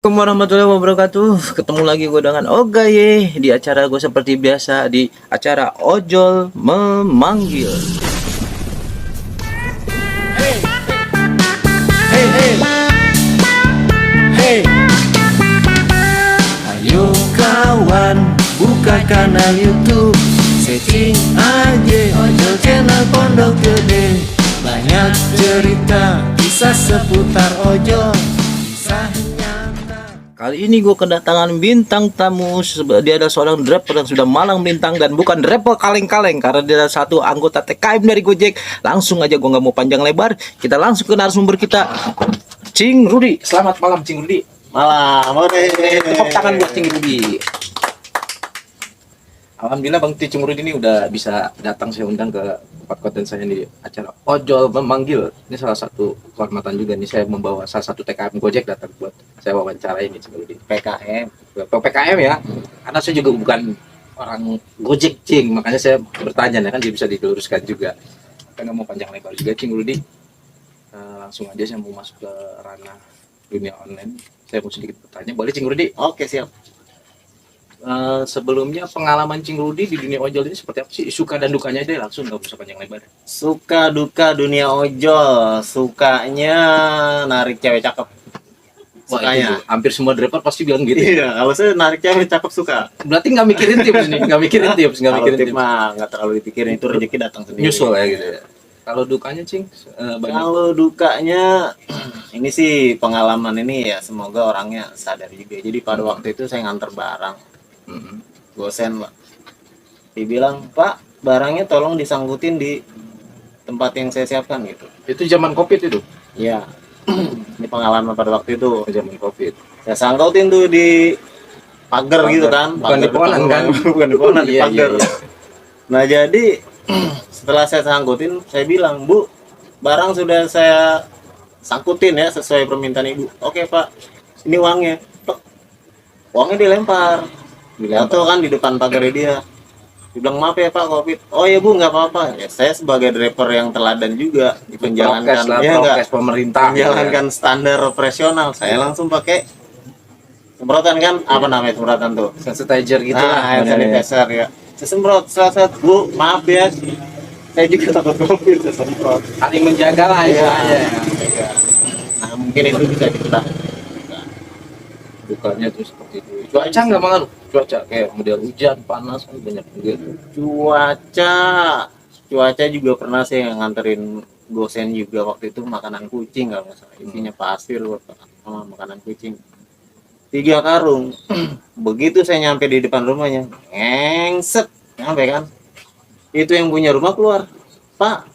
Assalamualaikum warahmatullahi wabarakatuh. Ketemu lagi gue dengan Oga ye di acara gue seperti biasa di acara Ojol Memanggil. Hey, hey, hey. Ayo kawan, buka kanal YouTube, searching aja Ojol Channel Pondok Gede. Banyak cerita, kisah seputar ojol, kisah nyata. Kali ini gue kedatangan bintang tamu. Dia adalah seorang driver yang sudah malang melintang dan bukan driver kaleng-kaleng karena dia adalah satu anggota TKM dari Gojek. Langsung aja gue nggak mau panjang lebar, kita langsung ke narasumber kita, Cing Rudi. Selamat malam Cing Rudi. Malam, Tepuk tangan buat Cing Rudi. Alhamdulillah Bang Cing Rudi ini udah bisa datang, saya undang ke tempat konten saya di acara Ojol Memanggil. Ini salah satu kehormatan juga nih, saya membawa salah satu TKM Gojek datang buat saya wawancara ini Cing Rudi. PKM. PKM ya, karena saya juga bukan orang Gojek Cing, makanya saya bertanya ya kan, dia bisa diluruskan juga. Saya nggak mau panjang lebar juga Cing Rudi. Langsung aja saya mau masuk ke ranah dunia online. Saya mau sedikit bertanya, boleh Cing Rudi? Oke, siap. Sebelumnya pengalaman Cing Rudi di dunia ojol ini seperti apa sih? Suka dan dukanya deh, langsung nggak usah panjang lebar. Suka duka dunia ojol. Sukanya narik cewek cakep. Wah, Sukanya. itu hampir semua driver pasti bilang gitu. Iya, kalau saya narik cewek cakep suka. Berarti nggak mikirin tips nih, nggak mikirin tips, nggak Kalau mikirin tip tips. mah nggak terlalu dipikirin, itu rezeki datang sendiri. Nyusul ya gitu ya. Kalau dukanya Cing, banyak. Kalau dukanya ini sih pengalaman ini ya, semoga orangnya sadar juga. Jadi pada waktu itu saya nganter barang, Mm-mm. gosen lah. Dibilang, "Pak, barangnya tolong disangkutin di tempat yang saya siapkan," gitu. Itu zaman COVID itu, Iya. Ini pengalaman pada waktu itu. zaman COVID. Saya sangkutin tuh di pagar gitu kan. Bukan di Pagar pohonan depan kan? rumah. Bukan di pohonan, di Iya, pagar. iya, iya. Nah, jadi setelah saya sangkutin, saya bilang, "Bu, barang sudah saya sangkutin ya sesuai permintaan Ibu." "Oke, Pak. Ini uangnya." Tok. Uangnya dilempar. Jatuh kan di depan pagar dia. Dibilang, "Maaf ya Pak, COVID." "Oh ya Bu, nggak apa-apa." Ya, saya sebagai driver yang teladan juga menjalankan Prokes pemerintah. menjalankan standar operasional. Saya langsung pakai semprotan kan, apa namanya semprotan tuh? Sanitizer gitu Nah, lah. hand sanitizer ya. Saya semprot, saat "Bu, maaf ya. Saya juga takut COVID, saya semprot." Saling menjaga lah Iya. ya. Nah, mungkin itu bisa diketahui. Dukanya tuh seperti itu. Cuaca nggak pengaruh. Cuaca kayak model hujan, panas, kan banyak gitu. Cuaca juga pernah saya nganterin gosen juga waktu itu, makanan kucing kalau nggak salah, isinya pasir sama makanan kucing 3 karung. Begitu saya nyampe di depan rumahnya, ngengset nyampe kan, itu yang punya rumah keluar, "Pak."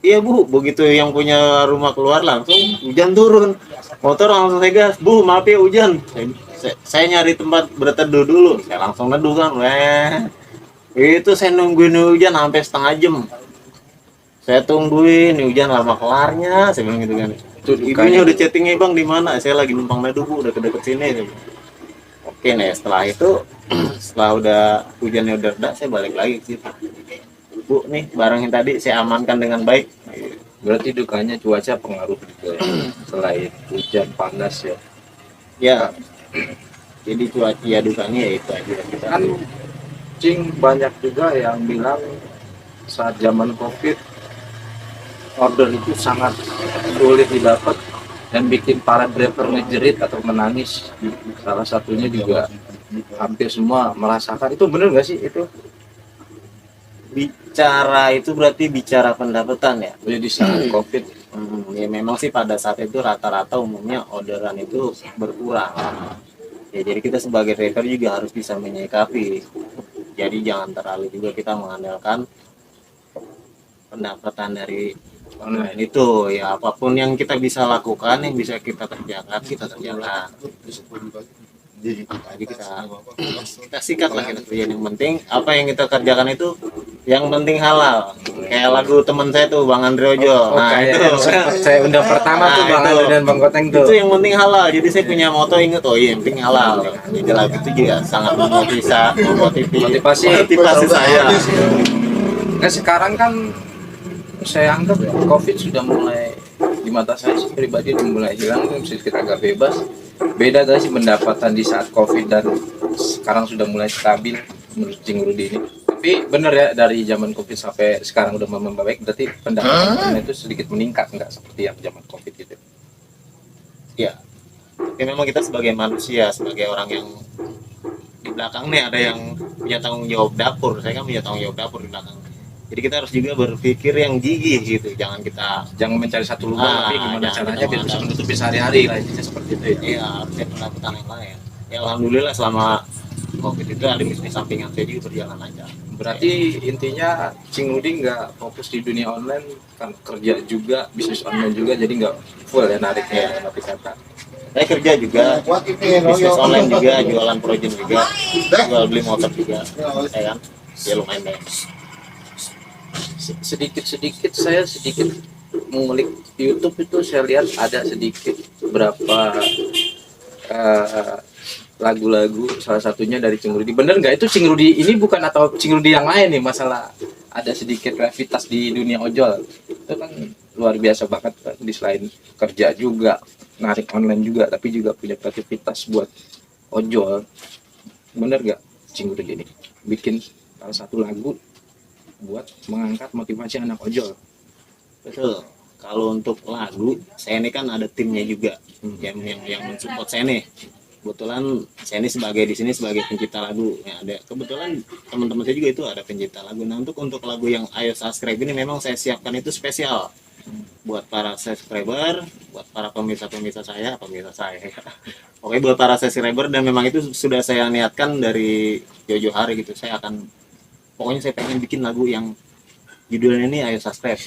"Iya Bu." Begitu yang punya rumah keluar, langsung hujan turun, motor langsung saya gas, "Bu, maaf ya hujan." Saya nyari tempat berteduh dulu, saya langsung neduh kan. Itu saya nungguin hujan sampai setengah jam. Saya tungguin hujan lama kelarnya, saya bilang gitu kan. Itu Ibunya udah chattingnya, "Bang di mana?" "Saya lagi numpang neduh Bu, udah deket sini." Oke nih, setelah itu setelah udah hujannya udah reda, saya balik lagi ke situ. "Bu, nih barang yang tadi saya amankan dengan baik." Berarti dukanya cuaca pengaruh juga ya. Selain hujan panas ya. Ya, jadi cuaca ya dukanya ya itu aja kita. Kan Cing, banyak juga yang bilang saat zaman COVID order itu sangat sulit didapat dan bikin para driver ngejerit atau menangis. Salah satunya juga hampir semua merasakan. Itu bener nggak sih itu? Bicara itu berarti bicara pendapatan ya. Jadi saat COVID. Ya memang sih pada saat itu rata-rata umumnya orderan itu berkurang. Ya jadi kita sebagai driver juga harus bisa menyikapi. Jadi jangan terlalu juga kita mengandalkan pendapatan dari online itu. Ya apapun yang kita bisa lakukan, yang bisa kita kerjakan, kita kerjakan. Jadi kita sikat lah kita kerjain. Yang penting apa yang kita kerjakan itu yang penting halal. Kayak lagu teman saya tuh Bang Andre Ojol. Nah itu saya undang pertama tuh Bang itu. Andri dan Bang Koteng tuh. Itu yang penting halal. Jadi saya punya moto, inget, oh iya yang penting halal. Jadi lagu itu juga sangat motivasi saya. Nah sekarang kan saya anggap COVID sudah mulai di mata saya sih pribadi udah mulai hilang, sedikit agak bebas. Beda gak sih pendapatan di saat COVID dan sekarang sudah mulai stabil menurut Cing Rudi ini? Tapi bener ya, dari zaman COVID sampai sekarang udah membaik, berarti pendapatan itu sedikit meningkat nggak seperti yang zaman COVID gitu? Ya, tapi memang kita sebagai manusia, sebagai orang yang di belakang nih ada yang punya tanggung jawab dapur. Saya kan punya tanggung jawab dapur di belakang. Jadi kita harus juga berpikir yang gigih gitu. Jangan Mencari satu lubang, tapi gimana jangan caranya biar bisa menutupi sehari-hari lah, intinya seperti itu ya. Iya, harusnya pendapatan yang lain. Ya alhamdulillah selama COVID itu ada bisnis sampingan saya juga berjalan aja. Berarti intinya Cing Rudi nggak fokus di dunia online, kan kerja juga, bisnis online juga, jadi nggak full ya nariknya, tapi kata. Saya kerja juga, bisnis online juga, jualan projen juga, jual beli motor juga, ya kan? Ya lumayan deh. Sedikit saya mengulik YouTube itu, saya lihat ada sedikit beberapa lagu-lagu, salah satunya dari Cing Rudi. Bener nggak itu Cing Rudi ini bukan, atau Cing Rudi yang lain nih, masalah ada sedikit kreativitas di dunia ojol itu kan luar biasa banget kan. Di selain kerja juga, narik online juga, tapi juga punya kreativitas buat ojol. Bener nggak Cing Rudi ini bikin salah satu lagu buat mengangkat motivasi anak ojol? Betul. Kalau untuk lagu, saya ini kan ada timnya juga yang mensupport saya nih. Kebetulan saya ini di sini sebagai pencipta lagu. Ya, ada kebetulan teman-teman saya juga itu ada pencipta lagu. Nah, untuk lagu yang Ayo Subscribe ini memang saya siapkan itu spesial buat para subscriber, buat para pemirsa saya. Oke, buat para subscriber, dan memang itu sudah saya niatkan dari jauh-jauh hari gitu. Pokoknya saya pengen bikin lagu yang judulnya ini Ayo Subscribe.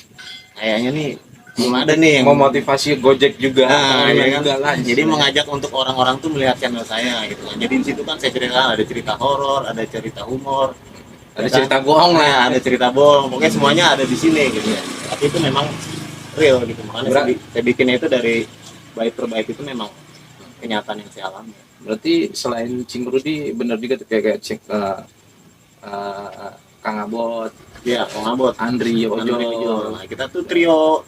Kayaknya nih belum ada nih yang memotivasi Gojek juga, ya kan? juga lah. Jadi mengajak untuk orang-orang tuh melihat channel saya gitu kan. Jadi di situ kan saya cerita, ada cerita horor, ada cerita humor, ada cerita bohong lah, ada cerita bohong. Pokoknya semuanya ada di sini gitu ya. Tapi itu memang real gitu. Makanya saya bikinnya itu dari baik terbaik, itu memang kenyataan yang saya alami. Berarti selain Cing Rudi bener juga tuh kayak Kang Abot, ya Kang Abot, Andri Ojol. Nah, kita tuh trio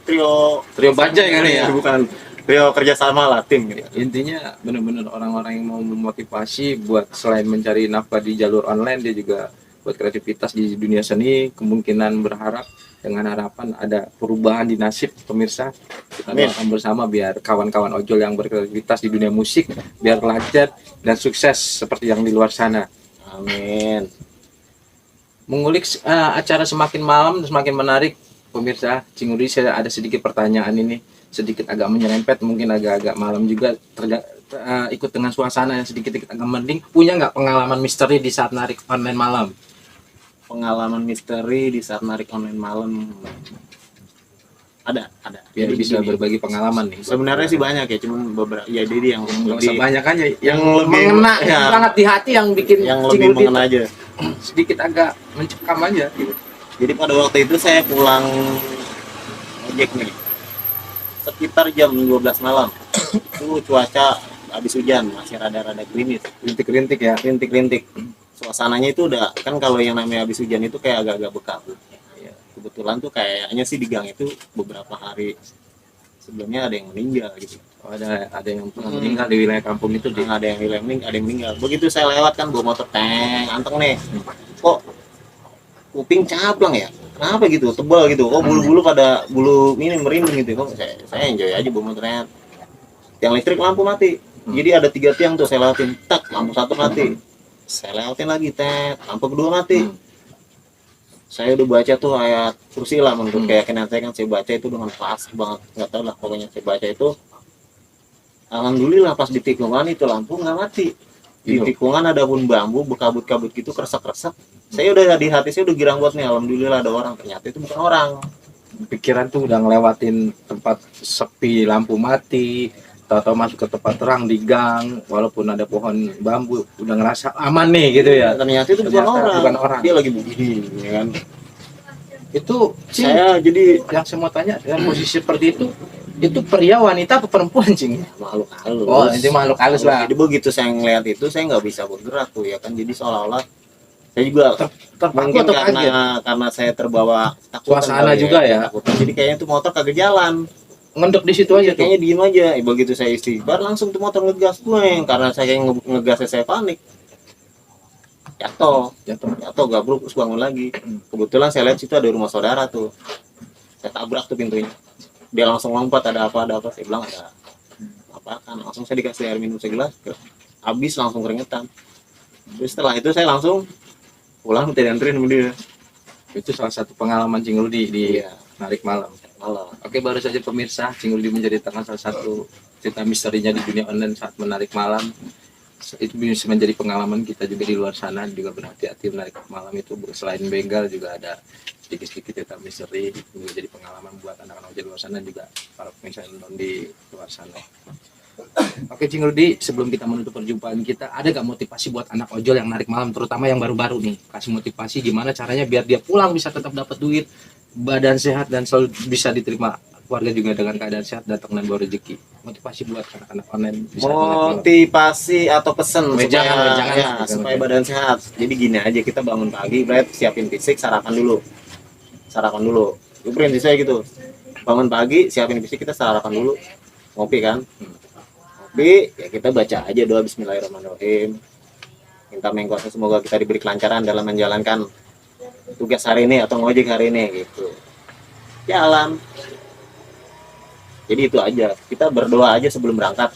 bajai kali ya, bukan trio kerjasama lah, tim gitu. Intinya bener-bener orang-orang yang mau memotivasi buat selain mencari nafkah di jalur online, dia juga buat kreativitas di dunia seni. Kemungkinan berharap dengan harapan ada perubahan di nasib pemirsa. Kita doakan bersama biar kawan-kawan ojol yang berkreativitas di dunia musik biar lancar dan sukses seperti yang di luar sana. Amin. Mengulik acara semakin malam semakin menarik pemirsa Cing Rudi. Saya ada sedikit pertanyaan ini, sedikit agak menyerempet, mungkin agak-agak malam juga, ikut dengan suasana yang sedikit agak mending. Punya nggak pengalaman misteri di saat narik online malam? Pengalaman misteri di saat narik online malam ada. Biar jadi bisa berbagi pengalaman nih. Sebenarnya sih banyak ya, cuman beberapa ya, jadi yang lebih banyak aja yang lebih mengena ya, banget di hati, yang bikin yang Cing lebih Rudi mengena aja. Sedikit agak mencekam aja gitu. Jadi pada waktu itu saya pulang ojek nih sekitar jam 12 malam. Itu cuaca habis hujan, masih rada-rada gerimis, Rintik-rintik ya. rintik-rintik. Suasananya itu udah kan, kalau yang namanya habis hujan itu kayak agak-agak berkabut. Ya, kebetulan tuh kayaknya sih di gang itu beberapa hari sebelumnya ada yang meninggal gitu. Ada yang pernah meninggal di wilayah kampung itu deh. Ada yang meninggal. Begitu saya lewat kan bawa motor anteng nih. Kok kuping caplang ya? Kenapa gitu? Tebal gitu. Oh, bulu-bulu pada bulu ini merinding gitu. Kok saya enjoy aja bawa motornya. Yang listrik lampu mati. Jadi ada 3 tiang tuh saya lewatin. Tak, lampu satu mati. Saya lewatin lagi, lampu kedua mati. Saya udah baca tuh ayat kursi lah, menurut keyakinan saya kan, saya baca itu dengan fasih banget, nggak tahu lah, pokoknya saya baca itu, alhamdulillah pas di tikungan itu lampu nggak mati. Di tikungan ada pun bambu berkabut-kabut gitu, keresek-keresek. Saya udah di hati saya udah girang buat nih, alhamdulillah ada orang. Ternyata itu bukan orang. Pikiran tuh udah ngelewatin tempat sepi, lampu mati, tahu-tahu masuk ke tempat terang di gang, walaupun ada pohon bambu, udah ngerasa aman nih gitu ya. Ternyata itu bukan orang. Dia lagi begini, ya kan. Itu saya jadi yang saya mau tanya, dalam posisi seperti itu pria, wanita, atau perempuan, Cing? Makhluk halus. Oh, itu makhluk halus lah. Jadi begitu saya ngeliat itu, saya nggak bisa bergerak tuh ya kan. Jadi seolah-olah saya juga mungkin karena saya terbawa takutan suasana juga ya. Takutan. Jadi kayaknya itu motor kagak jalan. ngendek di situ aja tuh. Kayaknya diem aja. Begitu saya istighfar langsung tuh motor ngegas gue, karena saya ngegasnya saya panik. Jatuh gabruk terus bangun lagi. Kebetulan saya lihat situ ada rumah saudara tuh. Saya tabrak tuh pintunya. Dia langsung lompat, ada apa. Saya bilang ada apa kan. Langsung saya dikasih air minum segelas. Habis langsung keringetan. Terus setelah itu saya langsung pulang minta dianterin sama dia. Itu salah satu pengalaman Cing Rudi di Iya. narik malam. Malam. Oke, baru saja pemirsa, Cing Rudi menceritakan salah satu cerita misterinya di dunia online saat menarik malam. Itu bisa menjadi pengalaman kita juga di luar sana, juga berhati-hati menarik malam itu. Selain begal juga ada sedikit-sedikit cerita misteri, juga jadi pengalaman buat anak-anak di luar sana, juga para pemirsa yang nonton di luar sana. Oke Cing Rudi, sebelum kita menutup perjumpaan kita, ada gak motivasi buat anak ojol yang narik malam, terutama yang baru-baru nih? Kasih motivasi gimana caranya biar dia pulang bisa tetap dapat duit, badan sehat, dan selalu bisa diterima keluarga juga dengan keadaan sehat, datang dan bawa rezeki. Motivasi buat anak-anak online bisa menarik malam. Motivasi atau pesan Wejangan, supaya badan sehat. Jadi gini aja, kita bangun pagi, berarti siapin fisik, sarapan dulu. Itu prinsip saya gitu. Bangun pagi, siapin fisik, kita sarapan dulu. Ngopi kan? Ngopi, ya kita baca aja doa Bismillahirrahmanirrahim. Minta mengkuasa semoga kita diberi kelancaran dalam menjalankan tugas hari ini atau ngojek hari ini gitu. Jalan. Jadi itu aja. Kita berdoa aja sebelum berangkat.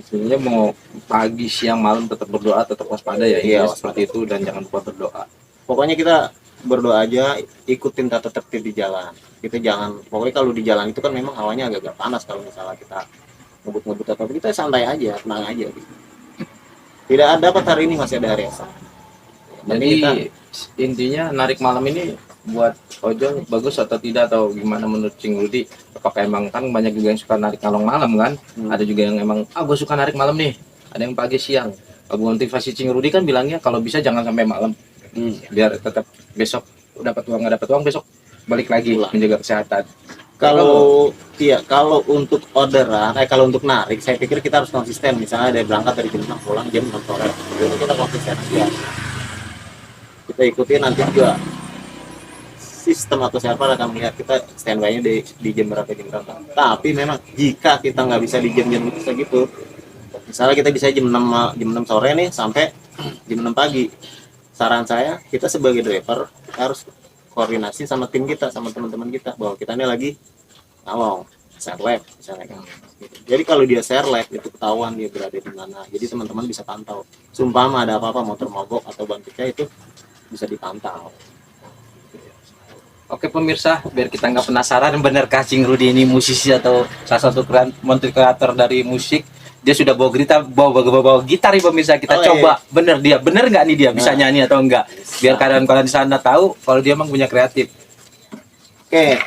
Sebenarnya mau pagi, siang, malam tetap berdoa, tetap waspada ya. Iya, seperti itu, dan jangan lupa berdoa. Pokoknya kita berdoa aja, ikutin tata tertib di jalan. Kita jangan, pokoknya kalau di jalan itu kan memang hawanya agak panas kalau misalnya kita ngebut-ngebut atau kita santai aja, tenang aja gitu. Tidak ada dapat hari ini, masih ada hari esok. Jadi intinya narik malam ini buat ojol bagus atau tidak, atau gimana menurut Cing Rudi? Apakah emang kan banyak juga yang suka narik kalong malam kan? Ada juga yang emang gue suka narik malam nih. Ada yang pagi siang. Kalau motivasi Cing Rudi kan bilangnya kalau bisa jangan sampai malam. Biar tetap besok dapat uang, nggak dapat uang besok balik lagi menjaga kesehatan. Kalau untuk orderan, kalau untuk narik, saya pikir kita harus konsisten. Misalnya dari berangkat dari jam 6 pulang jam 6 sore, itu kita konsisten aja. Kita ikutin, nanti juga sistem atau server akan melihat kita standby-nya di jam berapa. Tapi memang jika kita nggak bisa di jam-jam segitu, misalnya kita bisa jam 6 sore nih sampai jam 6 pagi. Saran saya, kita sebagai driver harus koordinasi sama tim kita, sama teman-teman kita, bahwa kita ini lagi ngalong, share lab misalnya kan. Jadi kalau dia share lab itu ketahuan dia berada di mana. Jadi teman-teman bisa pantau. Sumpama ada apa-apa motor mogok atau ban pecah itu bisa dipantau. Oke pemirsa, biar kita nggak penasaran benerkah Cing Rudi ini musisi atau salah satu kreator dari musik. Dia sudah bawa gitar nih pemirsa, kita coba bener nggak nih dia bisa nyanyi atau enggak, biar kalian di sana tahu kalau dia emang punya kreatif. Oke,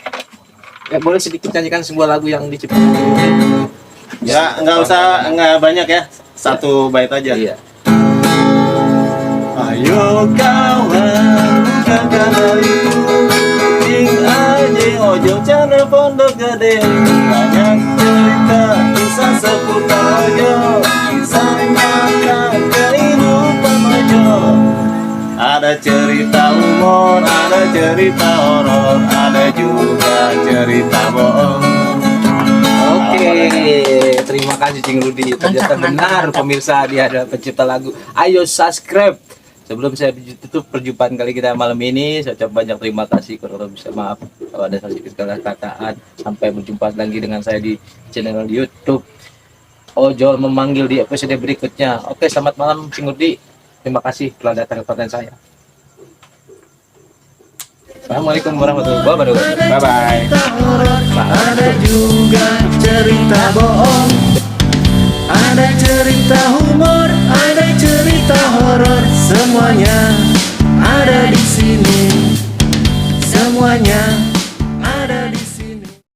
ya boleh sedikit nyanyikan sebuah lagu yang diciptakan. Ya nggak banyak ya, satu bait aja. Iya. Ayo kawan, bukakan harimu, ting aja ojol channel pondok gede, banyak cerita kisah seputar ojol, kisah nyata kehidupan ojol. Ada cerita humor, ada cerita horor, ada juga cerita bohong. Oke, terima kasih Cing Rudi. Ternyata benar pemirsa, dia adalah pencipta lagu. Ayo subscribe. Sebelum saya tutup perjumpaan kali kita malam ini, saya ucap banyak terima kasih. Kalau bisa maaf kalau ada sedikit kesalahan. Sampai berjumpa lagi dengan saya di channel YouTube Ojol Memanggil di episode berikutnya. Oke, selamat malam Cing Rudi. Terima kasih telah datang ke konten saya. Assalamualaikum warahmatullahi wabarakatuh. Bye bye. Ada juga cerita bohong, ada cerita humor, ada cerita horor. Semuanya ada di sini. Semuanya